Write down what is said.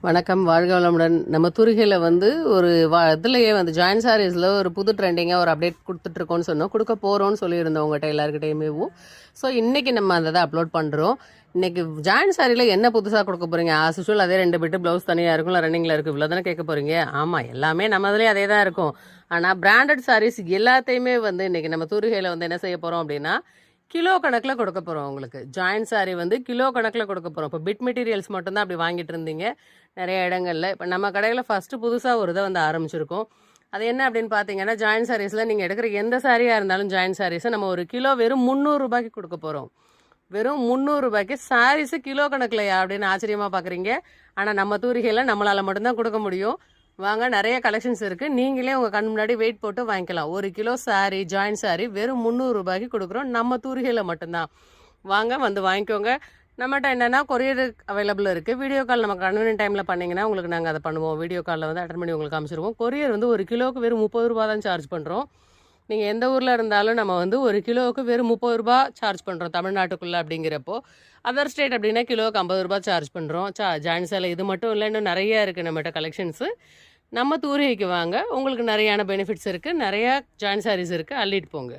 வணக்கம், வாழ்க வளமுடன். நம்ம தூரிகையில் வந்து ஒரு இதுலையே வந்து ஜாயின் சாரீஸில் ஒரு புது ட்ரெண்டிங்காக ஒரு அப்டேட் கொடுத்துட்ருக்கோன்னு சொன்னோம், கொடுக்க போகிறோன்னு சொல்லியிருந்தோம் உங்கள்கிட்ட எல்லாருக்கிட்டையுமேவும். ஸோ இன்றைக்கி நம்ம அந்த இதை அப்லோட் பண்ணுறோம். இன்றைக்கி ஜாயின் சாரியில் என்ன புதுசாக கொடுக்க போகிறீங்க? ஆஸ் யூஷுவல் அதே 2 பிட்டு ப்ளவுஸ் தனியாக இருக்கும், இல்லை ரன்னிங்கில் இருக்கும், இவ்வளோ தானே கேட்க போகிறீங்க? ஆமாம், எல்லாமே நம்ம அதிலே அதே தான் இருக்கும். ஆனால் பிராண்டட் சாரீஸ் எல்லாத்தையுமே வந்து இன்றைக்கி நம்ம தூரிகையில் வந்து என்ன செய்ய போகிறோம் அப்படின்னா, கிலோ கணக்கில் கொடுக்க போகிறோம். உங்களுக்கு ஜாயின் சாரீ வந்து கிலோ கணக்கில் கொடுக்க போகிறோம். இப்போ பிட் மெட்டீரியல்ஸ் மட்டும்தான் அப்படி வாங்கிட்டு இருந்தீங்க நிறைய இடங்களில். இப்போ நம்ம கடையில் ஃபஸ்ட்டு புதுசாக ஒரு இதை வந்து ஆரம்பிச்சிருக்கோம். அது என்ன அப்படின்னு பார்த்தீங்கன்னா, ஜாயின் சாரீஸில் நீங்கள் எடுக்கிற எந்த சாரியாக இருந்தாலும் ஜாயின் சாரீஸை நம்ம ஒரு கிலோ வெறும் 300 ரூபாய்க்கு கொடுக்க போகிறோம். வெறும் 300 ரூபாய்க்கு சாரீஸு கிலோ கணக்கில்யா அப்படின்னு ஆச்சரியமாக பார்க்குறீங்க. ஆனால் நம்ம தூரிகையில் நம்மளால் மட்டும்தான் கொடுக்க முடியும். வாங்க, நிறைய கலெக்ஷன்ஸ் இருக்குது. நீங்களே உங்கள் கண் முன்னாடி வெயிட் போட்டு வாங்கிக்கலாம். ஒரு கிலோ சாரீ ஜாயின் சாரீ வெறும் 300 ரூபாய்க்கு கொடுக்குறோம், நம்ம தூரிகையில் மட்டும்தான். வாங்க, வந்து வாங்கிக்கோங்க. நம்மகிட்ட என்னென்னா கொரியர் அவைலபிள் இருக்குது. வீடியோ கால் நம்ம கன்வீனியன்ட் டைமில் பண்ணிங்கன்னா உங்களுக்கு நாங்கள் அதை பண்ணுவோம். வீடியோ காலில் வந்து அட்டன் பண்ணி உங்களுக்கு காமிச்சிருவோம். கொரியர் வந்து ஒரு கிலோவுக்கு வெறும் 30 ரூபா தான் சார்ஜ் பண்ணுறோம். நீங்கள் எந்த ஊரில் இருந்தாலும் நம்ம வந்து ஒரு கிலோவுக்கு வெறும் 30 ரூபா சார்ஜ் பண்ணுறோம் தமிழ்நாட்டுக்குள்ளே. அப்படிங்கிறப்போ அதர் ஸ்டேட் அப்படின்னா கிலோவுக்கு 50 ரூபா சார்ஜ் பண்ணுறோம். ஜாயின் சாரி இது மட்டும் இல்லை, இன்னும் நிறையா இருக்குது நம்மகிட்ட கலெக்ஷன்ஸு. நம்ம தூரிகைக்கு வாங்க, உங்களுக்கு நிறையான பெனிஃபிட்ஸ் இருக்குது, நிறையா ஜாயின் சாரீஸ் இருக்குது, அள்ளிட்டு போங்க.